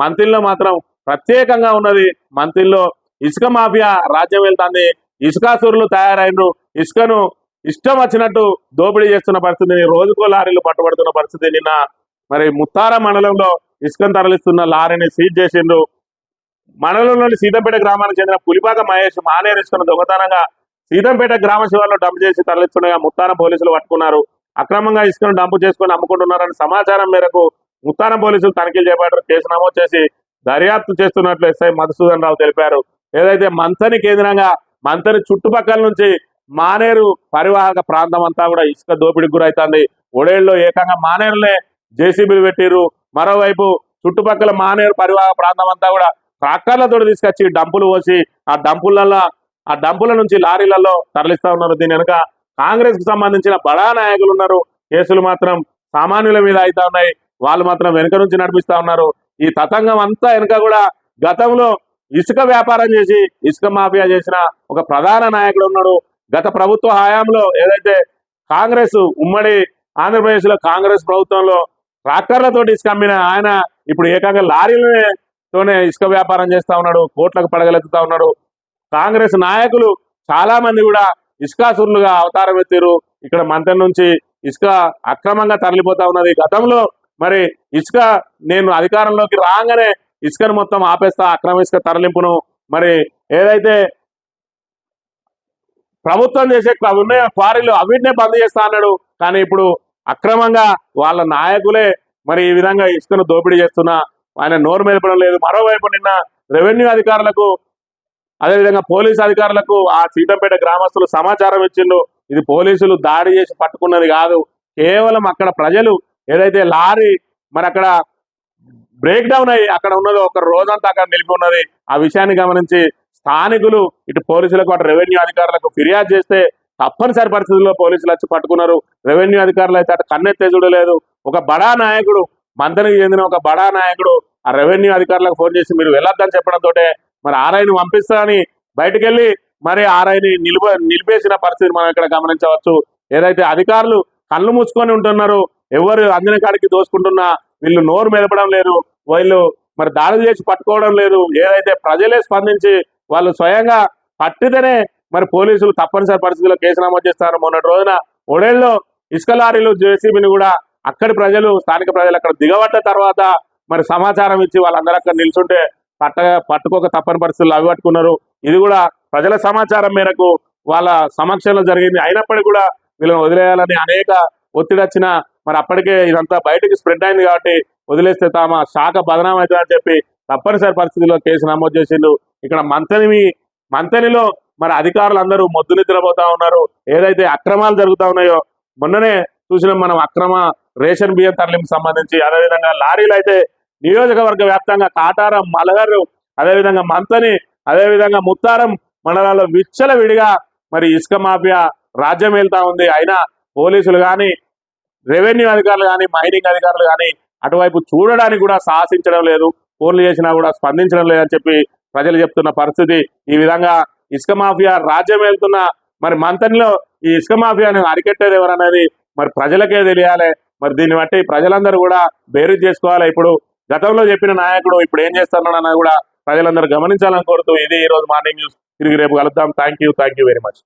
మంత్రిలో మాత్రం ప్రత్యేకంగా ఉన్నది. మంత్రిలో ఇసుక మాఫియా రాజ్యం వెళ్తుంది. ఇసుకాసురులు తయారైనరు. ఇసుకను ఇష్టం వచ్చినట్టు దోపిడీ చేస్తున్న పరిస్థితి, రోజుకో లారీలు పట్టుబడుతున్న పరిస్థితి. నిన్న మరి ముత్తారం మండలంలో ఇసుకను తరలిస్తున్న లారీని సీజ్ చేసిండ్రు. మండలంలోని సీతంపేట గ్రామానికి చెందిన పులిపాక మహేష్ మానేరు ఇసుకను దొంగతనంగా సీతంపేట గ్రామ శివార్లో డంప్ చేసి తరలిస్తుండగా ముత్తారం పోలీసులు పట్టుకున్నారు. అక్రమంగా ఇసుకను డంపు చేసుకుని అమ్ముకుంటున్నారని సమాచారం మేరకు ముత్తారం పోలీసులు తనిఖీలు చేపట్టారు. కేసు నమోదు చేసి దర్యాప్తు చేస్తున్నట్లు ఎస్ఐ మధుసూదన్ రావు తెలిపారు. ఏదైతే మంతని కేంద్రంగా మంతని చుట్టుపక్కల నుంచి మానేరు పరివాహక ప్రాంతం అంతా కూడా ఇసుక దోపిడికి గురైతుంది. ఒడేళ్ళలో ఏకంగా మానేరులే జేసీబీలు పెట్టిరు. మరోవైపు చుట్టుపక్కల మానేరు పరివాహక ప్రాంతం అంతా కూడా ట్రాక్టర్లతో తీసుకొచ్చి డంపులు పోసి ఆ డంపుల నుంచి లారీలలో తరలిస్తా ఉన్నారు. దీని వెనుక కాంగ్రెస్ కు సంబంధించిన బడా నాయకులు ఉన్నారు. కేసులు మాత్రం సామాన్యుల మీద అవుతా ఉన్నాయి. వాళ్ళు మాత్రం వెనుక నుంచి నడిపిస్తా ఉన్నారు. ఈ తతంగం అంతా వెనుక కూడా గతంలో ఇసుక వ్యాపారం చేసి ఇసుక మాఫియా చేసిన ఒక ప్రధాన నాయకుడు ఉన్నాడు. గత ప్రభుత్వ హయాంలో ఏదైతే కాంగ్రెస్ ఉమ్మడి ఆంధ్రప్రదేశ్ లో కాంగ్రెస్ ప్రభుత్వంలో ట్రాక్టర్లతో ఇసుక అమ్మిన ఆయన ఇప్పుడు ఏకంగా లారీలతోనే ఇసుక వ్యాపారం చేస్తా ఉన్నాడు. కోట్లకు పడగలెత్తుతా ఉన్నాడు. కాంగ్రెస్ నాయకులు చాలా మంది కూడా ఇసుకాసురులుగా అవతారం ఎత్తారు. ఇక్కడ మంత్రి నుంచి ఇసుక అక్రమంగా తరలిపోతా ఉన్నది. గతంలో మరి ఇసుక నేను అధికారంలోకి రాగానే ఇసుకను మొత్తం ఆపేస్తా, అక్రమ ఇసుక తరలింపును మరి ఏదైతే ప్రభుత్వం చేసే ఉన్నాయో క్వారీలు అవిటినే బంద్ చేస్తా అన్నాడు. కానీ ఇప్పుడు అక్రమంగా వాళ్ళ నాయకులే మరి ఈ విధంగా ఇసుకను దోపిడీ చేస్తున్నా ఆయన నోరు మెదపడం లేదు. మరోవైపు నిన్న రెవెన్యూ అధికారులకు అదేవిధంగా పోలీసు అధికారులకు ఆ సీతంపేట గ్రామస్తులు సమాచారం ఇచ్చిండు. ఇది పోలీసులు దాడి చేసి పట్టుకున్నది కాదు, కేవలం అక్కడ ప్రజలు ఏదైతే లారీ మరి అక్కడ బ్రేక్ డౌన్ అయ్యి అక్కడ ఉన్నది ఒక రోజంతా అక్కడ నిలిపి ఉన్నది. ఆ విషయాన్ని గమనించి స్థానికులు ఇటు పోలీసులకు అటు రెవెన్యూ అధికారులకు ఫిర్యాదు చేస్తే తప్పనిసరి పరిస్థితుల్లో పోలీసులు వచ్చి పట్టుకున్నారు. రెవెన్యూ అధికారులు అయితే అటు కన్నెత్తే చూడలేదు. ఒక బడా నాయకుడు, మంత్రికి చెందిన ఒక బడా నాయకుడు ఆ రెవెన్యూ అధికారులకు ఫోన్ చేసి మీరు వెళ్ళొద్దని చెప్పడంతో మరి ఆర్ఐని పంపిస్తారని బయటకు వెళ్ళి మరి ఆర్ఐని నిలిపేసిన పరిస్థితి మనం ఇక్కడ గమనించవచ్చు. ఏదైతే అధికారులు కళ్ళు మూసుకొని ఉంటున్నారు, ఎవరు అందిన కాడికి దోసుకుంటున్నా వీళ్ళు నోరు మెదపడం లేదు, వీళ్ళు మరి దాడులు చేసి పట్టుకోవడం లేదు. ఏదైతే ప్రజలే స్పందించి వాళ్ళు స్వయంగా పట్టితేనే మరి పోలీసులు తప్పనిసరి పరిస్థితుల్లో కేసు నమోదు చేస్తారు. మొన్నటి రోజున ఒడేళ్ళలో ఇసుక లారీలు జేసీబీని కూడా అక్కడి ప్రజలు స్థానిక ప్రజలు అక్కడ దిగబడ్డ తర్వాత మరి సమాచారం ఇచ్చి వాళ్ళందరూ అక్కడ నిల్చుంటే పట్టుకోక తప్పని పరిస్థితులు అవి పట్టుకున్నారు. ఇది కూడా ప్రజల సమాచారం మేరకు వాళ్ళ సమక్షంలో జరిగింది. అయినప్పటికీ కూడా వీళ్ళని వదిలేయాలని అనేక ఒత్తిడి వచ్చినా మరి అప్పటికే ఇదంతా బయటకు స్ప్రెడ్ అయింది కాబట్టి వదిలేస్తే తమ శాఖ బదనాం అవుతుందని చెప్పి తప్పనిసరి పరిస్థితుల్లో కేసు నమోదు చేసిండు. ఇక్కడ మంతనిలో మరి అధికారులు అందరూ మొద్దు నిద్రపోతా ఉన్నారు. ఏదైతే అక్రమాలు జరుగుతూ ఉన్నాయో మొన్ననే చూసినాం మనం, అక్రమ రేషన్ బియ్యం తరలింపు సంబంధించి. అదేవిధంగా లారీలు అయితే నియోజకవర్గ వ్యాప్తంగా కాటారం, మలగర్రు, అదేవిధంగా మంతని, అదేవిధంగా ముత్తారం మండలాల్లో విచ్చలవిడిగా మరి ఇసుక మాఫియా రాజ్యం వెళ్తా ఉంది. అయినా పోలీసులు కానీ రెవెన్యూ అధికారులు కానీ మైనింగ్ అధికారులు కానీ అటువైపు చూడడానికి కూడా సాహసించడం లేదు. ఫోన్లు చేసినా కూడా స్పందించడం లేదని చెప్పి ప్రజలు చెప్తున్న పరిస్థితి. ఈ విధంగా ఇసుక మాఫియా రాజ్యం వెళ్తున్న మరి మంతనిలో ఈ ఇసుక మాఫియాని అరికెట్టేది ఎవరనేది మరి ప్రజలకే తెలియాలి. మరి దీన్ని బట్టి ప్రజలందరూ కూడా బేరీజ్ చేసుకోవాలి. ఇప్పుడు గతంలో చెప్పిన నాయకుడు ఇప్పుడు ఏం చేస్తున్నాడన్నది కూడా ప్రజలందరూ గమనించాలని కోరుతూ ఇది ఈ రోజు మార్నింగ్ న్యూస్. తిరిగి రేపు కలుద్దాం. Thank you very much.